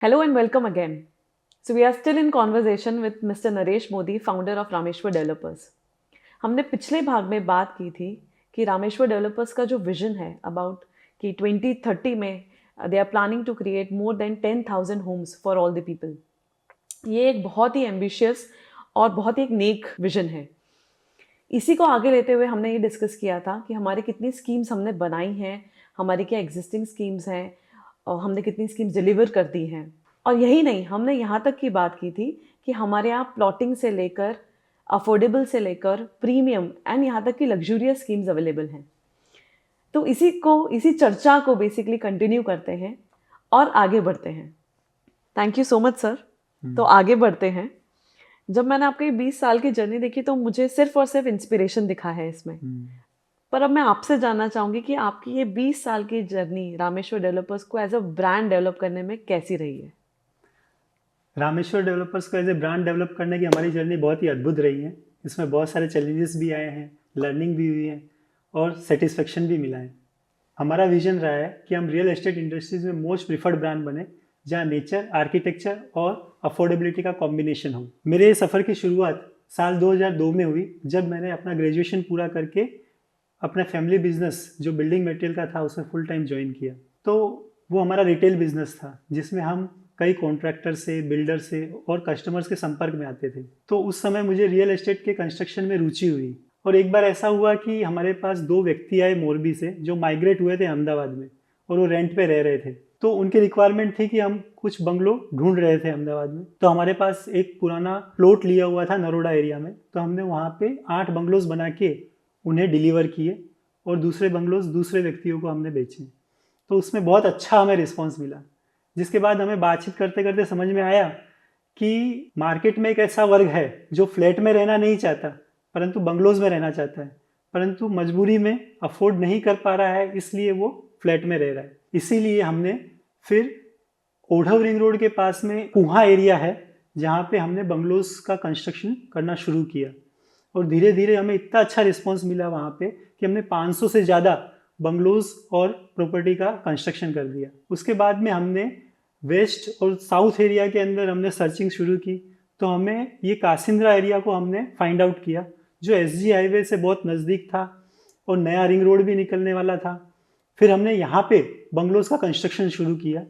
Hello and welcome again. So we are still in conversation with Mr. Naresh Modi, founder of Rameshwar developers. हमने पिछले भाग में बात की थी कि रामेश्वर डेवलपर्स का जो विजन है अबाउट कि 2030 में they are planning to create more than 10,000 homes for all the people. ये एक बहुत ही एम्बिशियस और बहुत ही एक नेक विजन है. इसी को आगे लेते हुए हमने ये डिस्कस किया था कि हमारी कितनी स्कीम्स हमने बनाई हैं, हमारी क्या एग्जिस्टिंग स्कीम्स हैं और हमने कितनी स्कीम्स डिलीवर कर दी हैं. और यही नहीं, हमने यहाँ तक की बात की थी कि हमारे यहाँ प्लॉटिंग से लेकर अफोर्डेबल से लेकर प्रीमियम एंड यहाँ तक कि लग्जूरियस स्कीम्स अवेलेबल हैं. तो इसी चर्चा को बेसिकली कंटिन्यू करते हैं और आगे बढ़ते हैं. Thank you so much sir. तो आगे बढ़ते हैं. जब मैंने आपकी 20 साल की जर्नी देखी तो मुझे सिर्फ और सिर्फ इंस्पिरेशन दिखा है इसमें. पर अब मैं आपसे जानना चाहूँगी कि आपकी ये 20 साल की जर्नी रामेश्वर डेवलपर्स को एज अ ब्रांड डेवलप करने में कैसी रही है. रामेश्वर डेवलपर्स को एज ए ब्रांड डेवलप करने की हमारी जर्नी बहुत ही अद्भुत रही है. इसमें बहुत सारे चैलेंजेस भी आए हैं, लर्निंग भी हुई है और सेटिस्फेक्शन भी मिला है. हमारा विजन रहा है कि हम रियल एस्टेट इंडस्ट्रीज में मोस्ट प्रिफर्ड ब्रांड बने जहाँ नेचर, आर्किटेक्चर और अफोर्डेबिलिटी का कॉम्बिनेशन हो. मेरे सफ़र की शुरुआत साल 2002 में हुई जब मैंने अपना ग्रेजुएशन पूरा करके अपना फैमिली बिजनेस जो बिल्डिंग मटेरियल का था उसमें फुल टाइम ज्वाइन किया. तो वो हमारा रिटेल बिजनेस था जिसमें हम कई कॉन्ट्रैक्टर से, बिल्डर से और कस्टमर्स के संपर्क में आते थे. तो उस समय मुझे रियल एस्टेट के कंस्ट्रक्शन में रुचि हुई और एक बार ऐसा हुआ कि हमारे पास दो व्यक्ति आए मोरबी से जो माइग्रेट हुए थे अहमदाबाद में और वो रेंट पे रह रहे थे. तो उनकी रिक्वायरमेंट थी कि हम कुछ बंगलो ढूंढ रहे थे अहमदाबाद में. तो हमारे पास एक पुराना प्लॉट लिया हुआ था नरोडा एरिया में. तो हमने वहाँ पे 8 बंगलोज बना के उन्हें डिलीवर किए और दूसरे बंगलोज दूसरे व्यक्तियों को हमने बेचे. तो उसमें बहुत अच्छा हमें रिस्पॉन्स मिला, जिसके बाद हमें बातचीत करते करते समझ में आया कि मार्केट में एक ऐसा वर्ग है जो फ्लैट में रहना नहीं चाहता परंतु बंगलोज में रहना चाहता है, परंतु मजबूरी में अफोर्ड नहीं कर पा रहा है, इसलिए वो फ्लैट में रह रहा है. इसीलिए हमने फिर ओढ़व रिंग रोड के पास में कुहा एरिया है जहाँ पे हमने बंगलोज का कंस्ट्रक्शन करना शुरू किया और धीरे धीरे हमें इतना अच्छा रिस्पॉन्स मिला वहाँ पे कि हमने 500 से ज़्यादा बंगलोज और प्रॉपर्टी का कंस्ट्रक्शन कर दिया. उसके बाद में हमने वेस्ट और साउथ एरिया के अंदर हमने सर्चिंग शुरू की. तो हमें ये कासिंद्रा एरिया को हमने फाइंड आउट किया जो एसजी हाईवे से बहुत नज़दीक था और नया रिंग रोड भी निकलने वाला था. फिर हमने यहाँ पे बंगलोज का कंस्ट्रक्शन शुरू किया.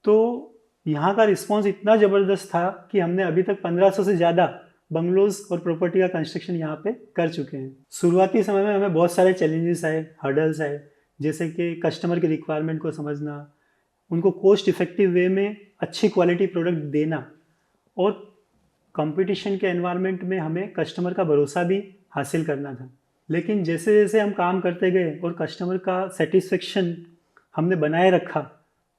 तो यहाँ का रिस्पॉन्स इतना ज़बरदस्त था कि हमने अभी तक 1500 से ज़्यादा बंगलोज और प्रॉपर्टी का कंस्ट्रक्शन यहाँ पे कर चुके हैं. शुरुआती समय में हमें बहुत सारे चैलेंजेस आए, हर्डल्स आए, जैसे कि कस्टमर की रिक्वायरमेंट को समझना, उनको कोस्ट इफेक्टिव वे में अच्छी क्वालिटी प्रोडक्ट देना और कंपटीशन के एनवायरनमेंट में हमें कस्टमर का भरोसा भी हासिल करना था. लेकिन जैसे जैसे हम काम करते गए और कस्टमर का सेटिस्फेक्शन हमने बनाए रखा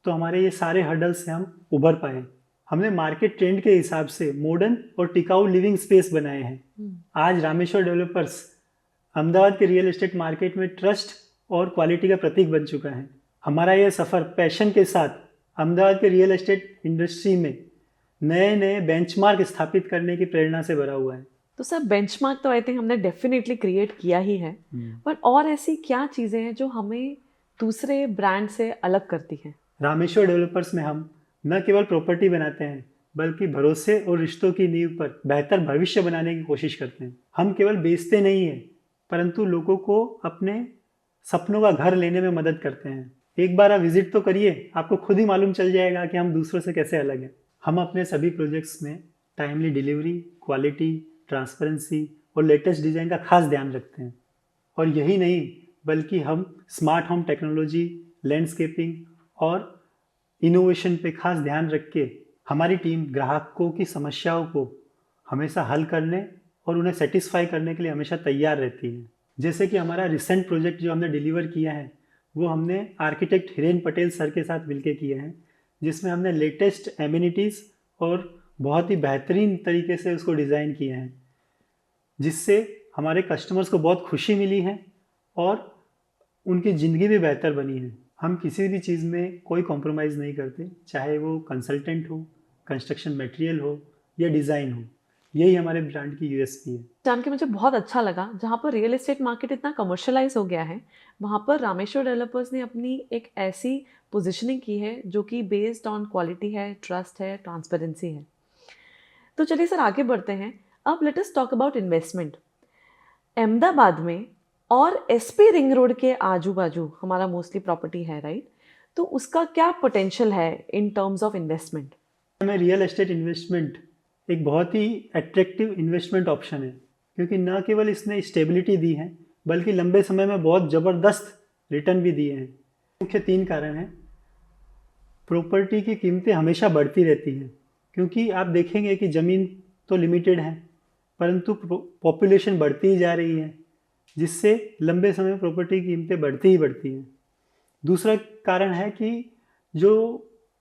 तो हमारे ये सारे हर्डल्स से हम उभर पाए. हमने मार्केट ट्रेंड के हिसाब से मॉडर्न और टिकाऊ लिविंग स्पेस बनाए हैं. आज रामेश्वर डेवलपर्स अहमदाबाद के रियल एस्टेट मार्केट में ट्रस्ट और क्वालिटी का प्रतीक बन चुका है. हमारा यह सफ़र पैशन के साथ अहमदाबाद के रियल एस्टेट इंडस्ट्री में नए नए बेंचमार्क स्थापित करने की प्रेरणा से भरा हुआ है. तो सर बेंचमार्क तो आई थिंक हमने डेफिनेटली क्रिएट किया ही है, पर और ऐसी क्या चीज़ें हैं जो हमें दूसरे ब्रांड से अलग करती हैं. रामेश्वर डेवलपर्स में हम न केवल प्रॉपर्टी बनाते हैं बल्कि भरोसे और रिश्तों की नींव पर बेहतर भविष्य बनाने की कोशिश करते हैं. हम केवल बेचते नहीं हैं परंतु लोगों को अपने सपनों का घर लेने में मदद करते हैं. एक बार आप विजिट तो करिए, आपको खुद ही मालूम चल जाएगा कि हम दूसरों से कैसे अलग हैं. हम अपने सभी प्रोजेक्ट्स में टाइमली डिलीवरी, क्वालिटी, ट्रांसपेरेंसी और लेटेस्ट डिज़ाइन का खास ध्यान रखते हैं. और यही नहीं बल्कि हम स्मार्ट होम टेक्नोलॉजी, लैंडस्केपिंग और इनोवेशन पे खास ध्यान रख के हमारी टीम ग्राहकों की समस्याओं को हमेशा हल करने और उन्हें सेटिस्फाई करने के लिए हमेशा तैयार रहती है. जैसे कि हमारा रिसेंट प्रोजेक्ट जो हमने डिलीवर किया है वो हमने आर्किटेक्ट हिरेन पटेल सर के साथ मिलकर किए हैं, जिसमें हमने लेटेस्ट एमिनिटीज़ और बहुत ही बेहतरीन तरीके से उसको डिज़ाइन किए हैं, जिससे हमारे कस्टमर्स को बहुत खुशी मिली है और उनकी ज़िंदगी भी बेहतर बनी है. हम किसी भी चीज़ में कोई कॉम्प्रोमाइज़ नहीं करते, चाहे वो कंसल्टेंट हो, कंस्ट्रक्शन मटेरियल हो या डिज़ाइन हो. यही हमारे ब्रांड की यूएसपी है। जान के मुझे बहुत अच्छा लगा, जहाँ पर रियल एस्टेट मार्केट इतना कमर्शियलाइज हो गया है, वहाँ पर रामेश्वर डेवलपर्स ने अपनी एक ऐसी पोजीशनिंग की है जो कि बेस्ड ऑन क्वालिटी है, ट्रस्ट है, ट्रांसपेरेंसी है। तो चलिए सर आगे बढ़ते हैं। अब let us talk about investment. Ahmedabad में और एसपी रिंग रोड के आजू बाजू हमारा मोस्टली प्रॉपर्टी है, राइट? तो उसका क्या पोटेंशियल है इन टर्म्स ऑफ इन्वेस्टमेंट? हमें रियल एस्टेट इन्वेस्टमेंट एक बहुत ही अट्रैक्टिव इन्वेस्टमेंट ऑप्शन है, क्योंकि न केवल इसने स्टेबिलिटी दी है बल्कि लंबे समय में बहुत ज़बरदस्त रिटर्न भी दिए हैं। मुख्य 3 कारण हैं। प्रॉपर्टी की कीमतें हमेशा बढ़ती रहती हैं, क्योंकि आप देखेंगे कि ज़मीन तो लिमिटेड है परंतु पॉपुलेशन बढ़ती ही जा रही है, जिससे लंबे समय में प्रॉपर्टी की कीमतें बढ़ती ही बढ़ती हैं। दूसरा कारण है कि जो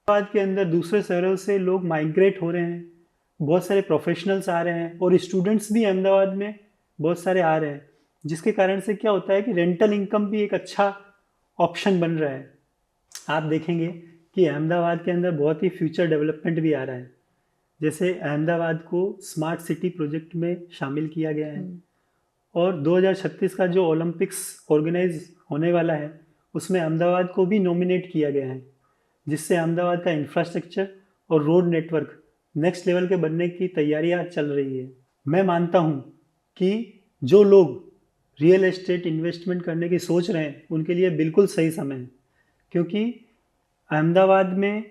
अहमदाबाद के अंदर दूसरे शहरों से लोग माइग्रेट हो रहे हैं, बहुत सारे प्रोफेशनल्स आ रहे हैं और स्टूडेंट्स भी अहमदाबाद में बहुत सारे आ रहे हैं, जिसके कारण से क्या होता है कि रेंटल इनकम भी एक अच्छा ऑप्शन बन रहा है। आप देखेंगे कि अहमदाबाद के अंदर बहुत ही फ्यूचर डेवलपमेंट भी आ रहा है। जैसे अहमदाबाद को स्मार्ट सिटी प्रोजेक्ट में शामिल किया गया है और 2036 का जो ओलंपिक्स ऑर्गेनाइज होने वाला है उसमें अहमदाबाद को भी नॉमिनेट किया गया है, जिससे अहमदाबाद का इंफ्रास्ट्रक्चर और रोड नेटवर्क नेक्स्ट लेवल के बनने की तैयारियां चल रही है। मैं मानता हूं कि जो लोग रियल एस्टेट इन्वेस्टमेंट करने की सोच रहे हैं उनके लिए बिल्कुल सही समय है, क्योंकि अहमदाबाद में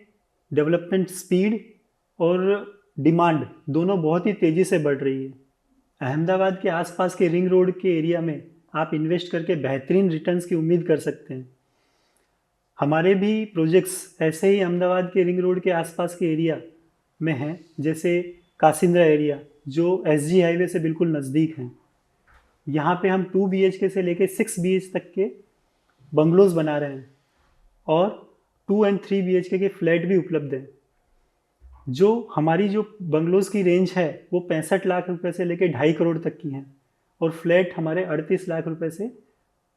डेवलपमेंट स्पीड और डिमांड दोनों बहुत ही तेज़ी से बढ़ रही है। अहमदाबाद के आसपास के रिंग रोड के एरिया में आप इन्वेस्ट करके बेहतरीन रिटर्न्स की उम्मीद कर सकते हैं। हमारे भी प्रोजेक्ट्स ऐसे ही अहमदाबाद के रिंग रोड के आसपास के एरिया में हैं, जैसे कासिंद्रा एरिया जो एसजी हाईवे से बिल्कुल नज़दीक हैं। यहाँ पे हम 2 BHK से लेके 6 BH तक के बंगलोज बना रहे हैं और 2 and 3 BHK के फ्लैट भी उपलब्ध हैं। जो हमारी जो बंगलोज की रेंज है वो 65 लाख रुपए से लेके 2.5 करोड़ तक की है और फ्लैट हमारे 38 लाख रुपए से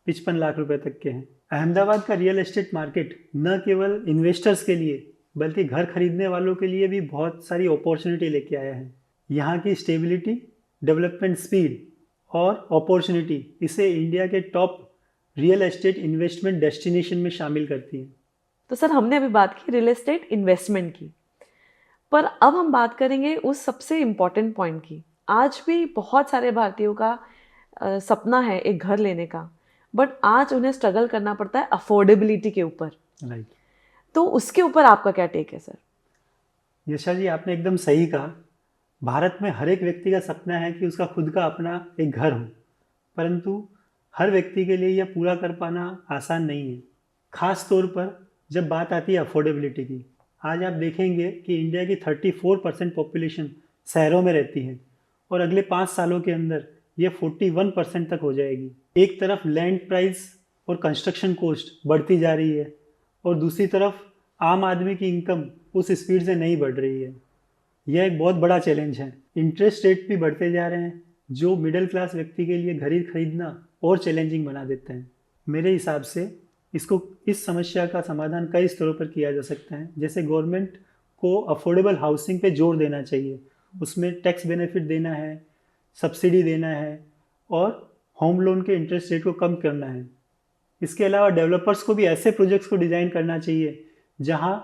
55 लाख रुपए तक के हैं। अहमदाबाद का रियल एस्टेट मार्केट न केवल इन्वेस्टर्स के लिए बल्कि घर खरीदने वालों के लिए भी बहुत सारी अपॉर्चुनिटी लेके आया है। यहाँ की स्टेबिलिटी, डेवलपमेंट स्पीड और अपॉर्चुनिटी इसे इंडिया के top real estate investment destination में शामिल करती है। तो सर हमने अभी बात की रियल एस्टेट इन्वेस्टमेंट की, पर अब हम बात करेंगे उस सबसे इम्पॉर्टेंट पॉइंट की। आज भी बहुत सारे भारतीयों का सपना है एक घर लेने का, बट आज उन्हें स्ट्रगल करना पड़ता है अफोर्डेबिलिटी के ऊपर। राइट। तो उसके ऊपर आपका क्या टेक है सर? यशा जी, आपने एकदम सही कहा। भारत में हर एक व्यक्ति का सपना है कि उसका खुद का अपना एक घर हो, परंतु हर व्यक्ति के लिए यह पूरा कर पाना आसान नहीं है, खास तौर पर जब बात आती है अफोर्डेबिलिटी की। आज आप देखेंगे कि इंडिया की 34% पॉपुलेशन शहरों में रहती है और अगले 5 सालों के अंदर ये 41% तक हो जाएगी। एक तरफ लैंड प्राइस और कंस्ट्रक्शन कॉस्ट बढ़ती जा रही है और दूसरी तरफ आम आदमी की इनकम उस स्पीड से नहीं बढ़ रही है। यह एक बहुत बड़ा चैलेंज है। इंटरेस्ट रेट भी बढ़ते जा रहे हैं, जो मिडिल क्लास व्यक्ति के लिए घर खरीदना और चैलेंजिंग बना देते हैं। मेरे हिसाब से इस समस्या का समाधान कई स्तरों पर किया जा सकता है। जैसे गवर्नमेंट को अफोर्डेबल हाउसिंग पे जोर देना चाहिए, उसमें टैक्स बेनिफिट देना है, सब्सिडी देना है और होम लोन के इंटरेस्ट रेट को कम करना है। इसके अलावा डेवलपर्स को भी ऐसे प्रोजेक्ट्स को डिज़ाइन करना चाहिए जहां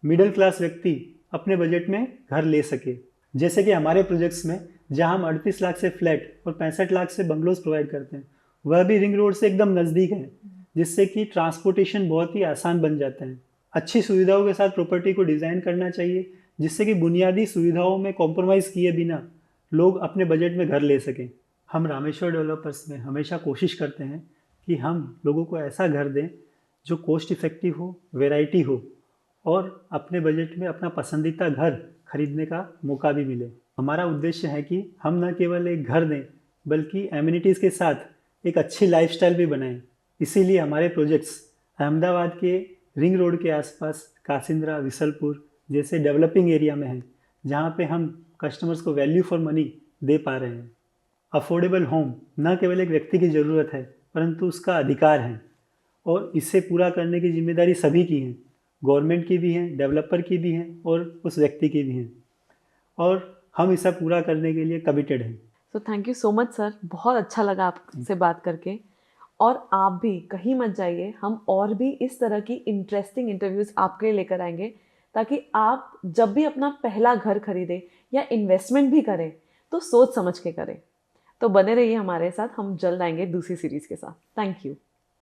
मिडिल क्लास व्यक्ति अपने बजट में घर ले सके। जैसे कि हमारे प्रोजेक्ट्स में जहां हम 38 लाख से फ्लैट और 65 लाख से बंगलोज प्रोवाइड करते हैं, वह भी रिंग रोड से एकदम नज़दीक है, जिससे कि ट्रांसपोर्टेशन बहुत ही आसान बन जाता है। अच्छी सुविधाओं के साथ प्रॉपर्टी को डिज़ाइन करना चाहिए, जिससे कि बुनियादी सुविधाओं में कॉम्प्रोमाइज़ किए बिना लोग अपने बजट में घर ले सकें। हम रामेश्वर डेवलपर्स में हमेशा कोशिश करते हैं कि हम लोगों को ऐसा घर दें जो कॉस्ट इफ़ेक्टिव हो, वैरायटी हो और अपने बजट में अपना पसंदीदा घर खरीदने का मौका भी मिले। हमारा उद्देश्य है कि हम न केवल एक घर दें बल्कि एमिनिटीज़ के साथ एक अच्छी लाइफस्टाइल भी बनाएं। इसीलिए हमारे प्रोजेक्ट्स अहमदाबाद के रिंग रोड के आसपास कासिंद्रा, विसलपुर जैसे डेवलपिंग एरिया में हैं, जहाँ पे हम कस्टमर्स को वैल्यू फॉर मनी दे पा रहे हैं। अफोर्डेबल होम न केवल एक व्यक्ति की ज़रूरत है परंतु उसका अधिकार है और इसे पूरा करने की जिम्मेदारी सभी की है, गवर्नमेंट की भी है, डेवलपर की भी है और उस व्यक्ति की भी है। और हम इसे पूरा करने के लिए कमिटेड हैं। So thank you so much sir, बहुत अच्छा लगा आपसे बात करके। और आप भी कहीं मत जाइए, हम और भी इस तरह की इंटरेस्टिंग इंटरव्यूज़ आपके लिए लेकर आएंगे, ताकि आप जब भी अपना पहला घर खरीदें या इन्वेस्टमेंट भी करें तो सोच समझ के करें। तो बने रहिए हमारे साथ, हम जल्द आएंगे दूसरी सीरीज़ के साथ। Thank you.